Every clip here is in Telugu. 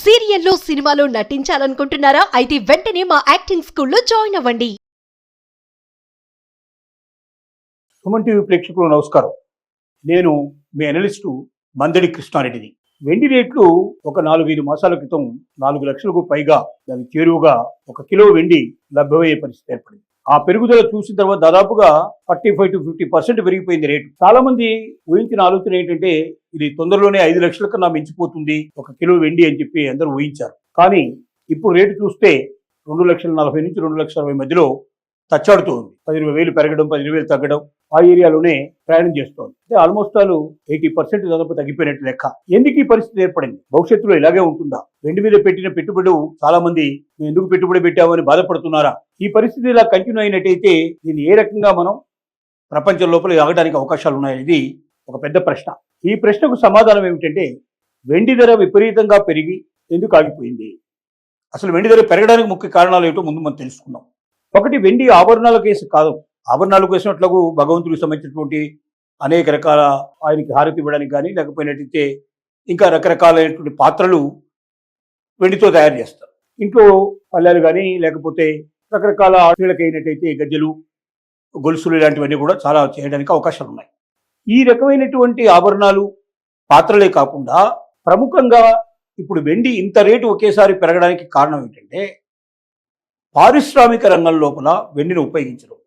సీరియల్లో సినిమాలో నటించాలనుకుంటున్నారా? అయితే వెంటనే మా యాక్టింగ్ స్కూల్లో జాయిన్ అవ్వండి. సుమన్ టీవీ ప్రేక్షకులు నమస్కారం. నేను మీ అనలిస్టు మందడి కృష్ణారెడ్డిని. వెండి రేట్లు ఒక 4-5 మాసాల క్రితం 4 లక్షలకు పైగా దానికి చేరువగా 1 కిలో వెండి లభ్యమయ్యే పరిస్థితి ఏర్పడింది. ఆ పెరుగుదల చూసిన తర్వాత దాదాపుగా 45-50% పెరిగిపోయింది రేటు. చాలా మంది ఊహించిన ఆలోచన ఏంటంటే ఇది తొందరలోనే 5 లక్షల కన్నా మించిపోతుంది 1 కిలో వెండి అని చెప్పి అందరూ ఊహించారు. కానీ ఇప్పుడు రేటు చూస్తే 2,40,000 నుంచి 2,60,000 మధ్యలో తచ్చాడుతూ ఉంది. 15,000 పెరగడం, 15,000 తగ్గడం, ఆ ఏరియాలోనే ప్రయాణం చేస్తోంది. అంటే ఆల్మోస్ట్ 80% దాదాపు తగ్గిపోయినట్టు లెక్క. ఎందుకు ఈ పరిస్థితి ఏర్పడింది? భవిష్యత్తులో ఇలాగే ఉంటుందా? వెండి మీద పెట్టిన పెట్టుబడి చాలా మంది మేము ఎందుకు పెట్టుబడి పెట్టామని బాధపడుతున్నారా? ఈ పరిస్థితి ఇలా కంటిన్యూ అయినట్టయితే దీన్ని ఏ రకంగా మనం ప్రపంచం లోపల ఆగడానికి అవకాశాలు ఉన్నాయనేది ఒక పెద్ద ప్రశ్న. ఈ ప్రశ్నకు సమాధానం ఏమిటంటే వెండి ధర విపరీతంగా పెరిగి ఎందుకు ఆగిపోయింది? అసలు వెండి ధర పెరగడానికి ముఖ్య కారణాలు ఏమిటో ముందు మనం తెలుసుకుందాం. ఒకటి, వెండి ఆభరణాల కేసు కాదు. ఆభరణాలు వేసినట్లకు భగవంతుడికి సంబంధించినటువంటి అనేక రకాల ఆయనకి హారతి ఇవ్వడానికి కానీ లేకపోయినట్టయితే ఇంకా రకరకాలైనటువంటి పాత్రలు వెండితో తయారు చేస్తారు. ఇంట్లో పళ్ళాలు కానీ లేకపోతే రకరకాల ఆటలకి అయినట్టయితే గజ్జలు, గొలుసులు ఇలాంటివన్నీ కూడా చాలా చేయడానికి అవకాశాలు ఉన్నాయి. ఈ రకమైనటువంటి ఆభరణాలు, పాత్రలే కాకుండా ప్రముఖంగా ఇప్పుడు వెండి ఇంత రేటు ఒకేసారి పెరగడానికి కారణం ఏంటంటే పారిశ్రామిక రంగం లోపల వెండిని ఉపయోగించడం.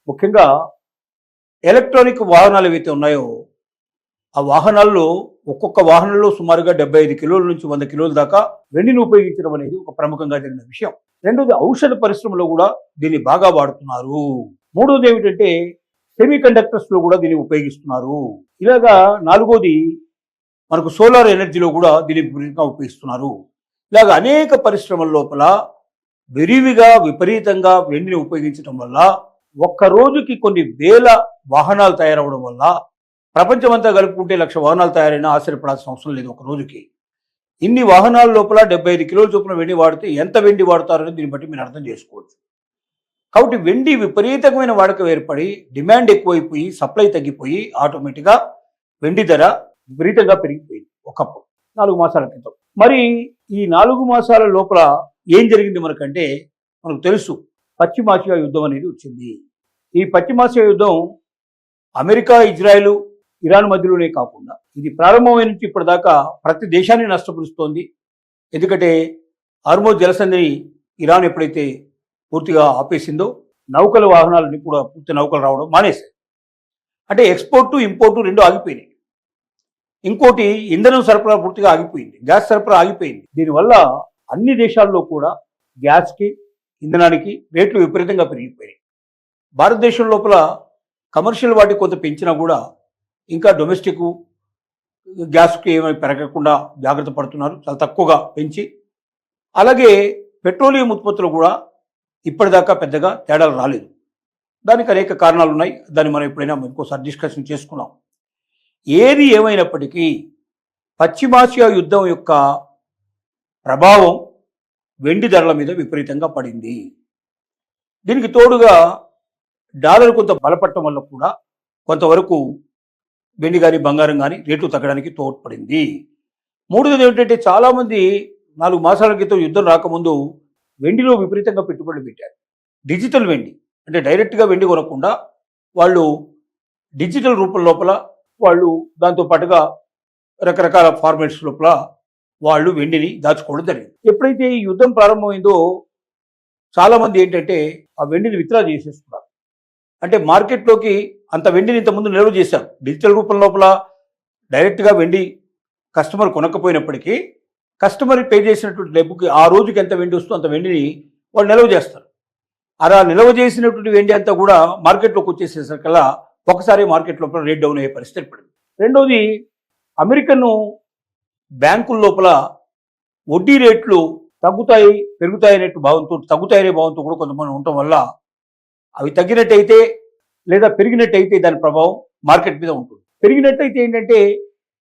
ముఖ్యంగా ఎలక్ట్రానిక్ వాహనాలు ఏవైతే ఉన్నాయో ఆ వాహనాల్లో ఒక్కొక్క వాహనంలో సుమారుగా 75 కిలోల నుంచి 100 కిలోల దాకా వెండిని ఉపయోగించడం అనేది ఒక ప్రముఖంగా జరిగిన విషయం. రెండోది, ఔషధ పరిశ్రమలో కూడా దీన్ని బాగా వాడుతున్నారు. మూడోది ఏమిటంటే సెమీ కండక్టర్స్లో కూడా దీన్ని ఉపయోగిస్తున్నారు. ఇలాగా నాలుగోది మనకు సోలార్ ఎనర్జీలో కూడా దీన్ని ఉపయోగిస్తున్నారు. ఇలాగ అనేక పరిశ్రమల లోపల విరివిగా విపరీతంగా వెండిని ఉపయోగించడం వల్ల ఒక్క రోజుకి కొన్ని వేల వాహనాలు తయారవడం వల్ల ప్రపంచమంతా కలుపుకుంటే 1,00,000 వాహనాలు తయారైనా ఆశ్చర్యపడాల్సిన అవసరం లేదు. ఒక రోజుకి ఇన్ని వాహనాల లోపల 75 కిలోల చొప్పున వెండి వాడితే ఎంత వెండి వాడతారని దీన్ని బట్టి మీరు అర్థం చేసుకోవచ్చు. కాబట్టి వెండి విపరీతమైన వాడకం ఏర్పడి డిమాండ్ ఎక్కువైపోయి సప్లై తగ్గిపోయి ఆటోమేటిక్గా వెండి ధర విపరీతంగా పెరిగిపోయింది ఒకప్పుడు 4 మాసాల క్రితం. మరి ఈ 4 మాసాల లోపల ఏం జరిగింది మనకంటే మనకు తెలుసు, పశ్చిమాసియా యుద్ధం అనేది వచ్చింది. ఈ పశ్చిమాసియా యుద్ధం అమెరికా, ఇజ్రాయెల్, ఇరాన్ మధ్యలోనే కాకుండా ఇది ప్రారంభమైన నుంచి ఇప్పటిదాకా ప్రతి దేశాన్ని నష్టపరుస్తోంది. ఎందుకంటే హార్మోజ్ జలసంధిని ఇరాన్ ఎప్పుడైతే పూర్తిగా ఆపేసిందో నౌకల వాహనాలని కూడా పూర్తి నౌకలు రావడం మానేశాయి. అంటే ఎక్స్పోర్టు, ఇంపోర్టు రెండు ఆగిపోయినాయి. ఇంకోటి, ఇంధనం సరఫరా పూర్తిగా ఆగిపోయింది, గ్యాస్ సరఫరా ఆగిపోయింది. దీనివల్ల అన్ని దేశాల్లో కూడా గ్యాస్కి, ఇంధనానికి రేట్లు విపరీతంగా పెరిగిపోయాయి. భారతదేశం లోపల కమర్షియల్ వాటికి కొంత పెంచినా కూడా ఇంకా డొమెస్టిక్ గ్యాస్కి ఏమైనా పెరగకుండా జాగ్రత్త పడుతున్నారు, చాలా తక్కువగా పెంచి. అలాగే పెట్రోలియం ఉత్పత్తులు కూడా ఇప్పటిదాకా పెద్దగా తేడాలు రాలేదు. దానికి అనేక కారణాలు ఉన్నాయి, దాన్ని మనం ఎప్పుడైనా ఇంకోసారి డిస్కషన్ చేసుకున్నాం. ఏది ఏమైనప్పటికీ పశ్చిమాసియా యుద్ధం యొక్క ప్రభావం వెండి ధరల మీద విపరీతంగా పడింది. దీనికి తోడుగా డాలర్ కొంత బలపడటం వల్ల కూడా కొంతవరకు వెండి కానీ బంగారం కానీ రేట్లు తగ్గడానికి తోడ్పడింది. మూడోది ఏమిటంటే చాలామంది 4 మాసాల క్రితం యుద్ధం రాకముందు వెండిలో విపరీతంగా పెట్టుబడులు పెట్టారు. డిజిటల్ వెండి అంటే డైరెక్ట్గా వెండి కొనకుండా వాళ్ళు డిజిటల్ రూపం లోపల వాళ్ళు దాంతో పాటుగా రకరకాల ఫార్మాట్స్ లోపల వాళ్ళు వెండిని దాచుకోవడం జరిగింది. ఎప్పుడైతే ఈ యుద్ధం ప్రారంభమైందో చాలామంది ఏంటంటే ఆ వెండిని విత్డ్రా చేసేస్తున్నారు. అంటే మార్కెట్లోకి అంత వెండిని ఇంతకుముందు నిల్వ చేశారు. డిజిటల్ రూపం లోపల డైరెక్ట్గా వెండి కస్టమర్ కొనకపోయినప్పటికీ కస్టమర్ పే చేసినటువంటి డబ్బుకి ఆ రోజుకి ఎంత వెండి వస్తుందో అంత వెండిని వాళ్ళు నిల్వ చేస్తారు. అలా నిల్వ చేసినటువంటి వెండి అంతా కూడా మార్కెట్లోకి వచ్చేసేసరికల్లా ఒకసారి మార్కెట్ లోపల రేట్ డౌన్ అయ్యే పరిస్థితి ఏర్పడింది. రెండోది, అమెరికన్ బ్యాంకుల లోపల వడ్డీ రేట్లు తగ్గుతాయి, పెరుగుతాయనే భావంతో కూడా కొంతమంది ఉండటం వల్ల అవి తగ్గినట్టయితే లేదా పెరిగినట్టయితే దాని ప్రభావం మార్కెట్ మీద ఉంటుంది. పెరిగినట్టయితే ఏంటంటే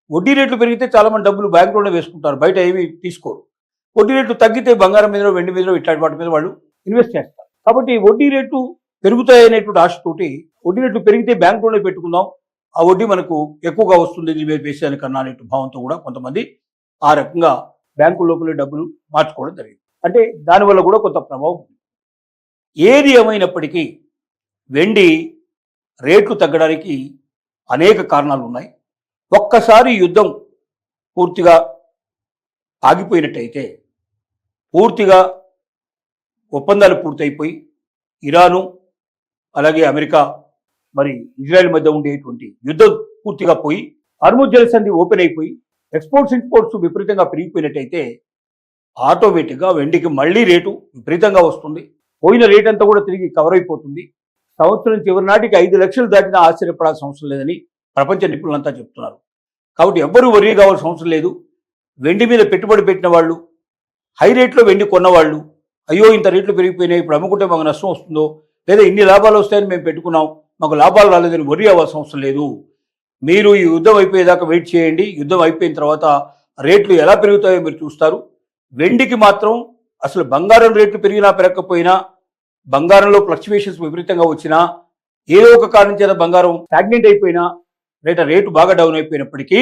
వడ్డీ రేట్లు పెరిగితే చాలామంది డబ్బులు బ్యాంకులోనే వేసుకుంటారు, బయట ఏమీ తీసుకోరు. వడ్డీ రేట్లు తగ్గితే బంగారం మీద, వెండి మీద, ఇట్లాంటి వాటి మీద వాళ్ళు ఇన్వెస్ట్ చేస్తారు. కాబట్టి వడ్డీ రేట్లు పెరుగుతాయనేటువంటి ఆశతోటి వడ్డీ రేట్లు పెరిగితే బ్యాంకులోనే పెట్టుకుందాం, ఆ వడ్డీ మనకు ఎక్కువగా వస్తుంది వేసేదానికన్నా అనే భావంతో కూడా కొంతమంది ఆ రకంగా బ్యాంకు లోపల డబ్బులు మార్చుకోవడం జరిగింది. అంటే దానివల్ల కూడా కొంత ప్రభావం ఉంది. ఏది ఏమైనప్పటికీ వెండి రేట్లు తగ్గడానికి అనేక కారణాలు ఉన్నాయి. ఒక్కసారి యుద్ధం పూర్తిగా ఆగిపోయినట్టయితే, పూర్తిగా ఒప్పందాలు పూర్తయిపోయి ఇరాను అలాగే అమెరికా మరి ఇజ్రాయెల్ మధ్య ఉండేటువంటి యుద్ధం పూర్తిగా పోయి హార్ముజ్ జలసంధి ఓపెన్ అయిపోయి ఇంపోర్ట్స్ విపరీతంగా పెరిగిపోయినట్టయితే ఆటోమేటిక్గా వెండికి మళ్ళీ రేటు విపరీతంగా వస్తుంది. పోయిన రేట్ అంతా కూడా తిరిగి కవర్ అయిపోతుంది. సంవత్సరం చివరి నాటికి 5 లక్షలు దాటినా ఆశ్చర్యపడాల్సిన అవసరం లేదని ప్రపంచ నిపుణులంతా చెప్తున్నారు. కాబట్టి ఎవ్వరూ వరీ కావాల్సిన అవసరం లేదు. వెండి మీద పెట్టుబడి పెట్టిన వాళ్ళు, హై రేట్లో వెండి కొన్నవాళ్ళు, అయ్యో ఇంత రేట్లు పెరిగిపోయినాయి, ఇప్పుడు అమ్ముకుంటే మాకు నష్టం వస్తుందో, లేదా ఇన్ని లాభాలు వస్తాయని మేము పెట్టుకున్నాం, మాకు లాభాలు రాలేదని వరీ అవ్వాల్సిన అవసరం లేదు. మీరు ఈ యుద్ధం అయిపోయేదాకా వెయిట్ చేయండి. యుద్ధం అయిపోయిన తర్వాత రేట్లు ఎలా పెరుగుతాయో మీరు చూస్తారు. వెండికి మాత్రం అసలు బంగారం రేట్లు పెరిగినా పెరగకపోయినా, బంగారంలో ఫ్లక్చువేషన్స్ విపరీతంగా వచ్చినా, ఏదో ఒక కారణం చేత బంగారం స్టాగ్నెంట్ అయిపోయినా, లేదా రేటు బాగా డౌన్ అయిపోయినప్పటికీ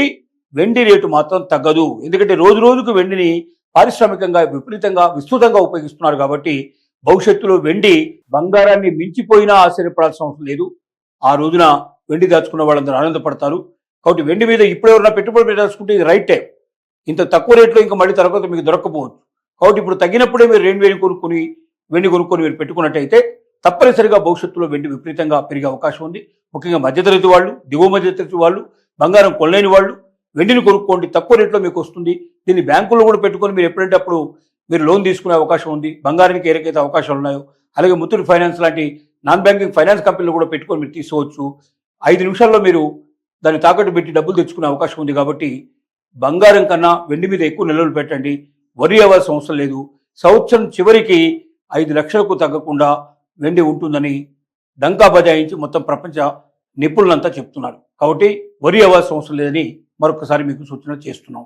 వెండి రేటు మాత్రం తగ్గదు. ఎందుకంటే రోజు రోజుకు వెండిని పారిశ్రామికంగా విపరీతంగా విస్తృతంగా ఉపయోగిస్తున్నారు. కాబట్టి భవిష్యత్తులో వెండి బంగారాన్ని మించిపోయినా ఆశ్చర్యపడాల్సిన అవసరం లేదు. ఆ రోజున వెండి దాచుకున్న వాళ్ళందరూ ఆనందపడతారు. కాబట్టి వెండి మీద ఇప్పుడు ఎవరైనా పెట్టుబడి పెట్టాల్సుకుంటే ఇది రైట్ టైం. ఇంత తక్కువ రేట్లో ఇంకా మళ్ళీ తర్వాత మీకు దొరకకపోవచ్చు. కాబట్టి ఇప్పుడు తగ్గినప్పుడే మీరు వెండి కొనుక్కొని మీరు పెట్టుకున్నట్టయితే తప్పనిసరిగా భవిష్యత్తులో వెండి విపరీతంగా పెరిగే అవకాశం ఉంది. ముఖ్యంగా మధ్యతరగతి వాళ్ళు, దిగువ మధ్యతరగతి వాళ్ళు, బంగారం కొనలేని వాళ్ళు వెండిని కొనుక్కోండి, తక్కువ రేట్లో మీకు వస్తుంది. దీన్ని బ్యాంకుల్లో కూడా పెట్టుకొని మీరు ఎప్పుడంటే అప్పుడు మీరు లోన్ తీసుకునే అవకాశం ఉంది. బంగారానికి ఏకైతే అవకాశాలు ఉన్నాయో, అలాగే ముత్తూట్ ఫైనాన్స్ లాంటి నాన్ బ్యాంకింగ్ ఫైనాన్స్ కంపెనీలు కూడా పెట్టుకొని మీరు తీసుకోవచ్చు. 5 నిమిషాల్లో మీరు దాన్ని తాకట్టు పెట్టి డబ్బులు తెచ్చుకునే అవకాశం ఉంది. కాబట్టి బంగారం కన్నా వెండి మీద ఎక్కువ నిల్వలు పెట్టండి, వరి అవ్వాల్సిన అవసరం లేదు. సంవత్సరం చివరికి 5 లక్షలకు తగ్గకుండా వెండి ఉంటుందని డంకా బజాయించి మొత్తం ప్రపంచ నిపుణులంతా చెప్తున్నారు. కాబట్టి వరి అవ్వాల్సిన అవసరం లేదని మరొకసారి మీకు సూచన చేస్తున్నాం.